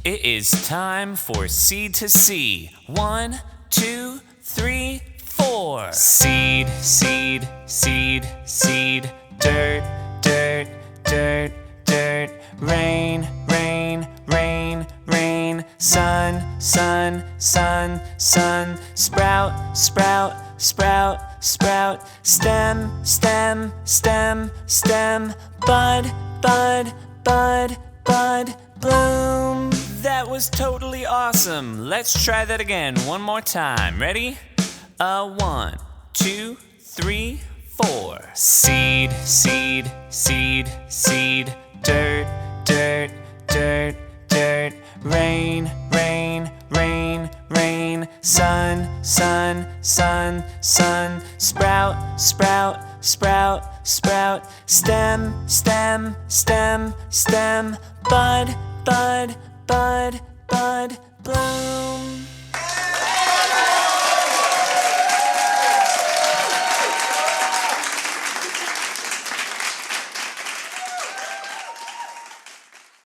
It is time for seed to see. 1, 2, 3, 4. Seed, seed, seed, seed. Dirt, dirt, dirt, dirt. Rain, rain, rain, rain. Sun, sun, sun, sun. Sprout, sprout, sprout, sprout. Stem, stem, stem, stem. Bud, bud, bud, bud. Bloom. That was totally awesome. Let's try that again one more time. Ready? 1, 2, 3, 4. Seed, seed, seed, seed. Dirt, dirt, dirt, dirt. Rain, rain, rain, rain. Sun, sun, sun, sun. Sprout, sprout, sprout, sprout. Stem, stem, stem, stem. Bud, bud, bud, bud. Bloom.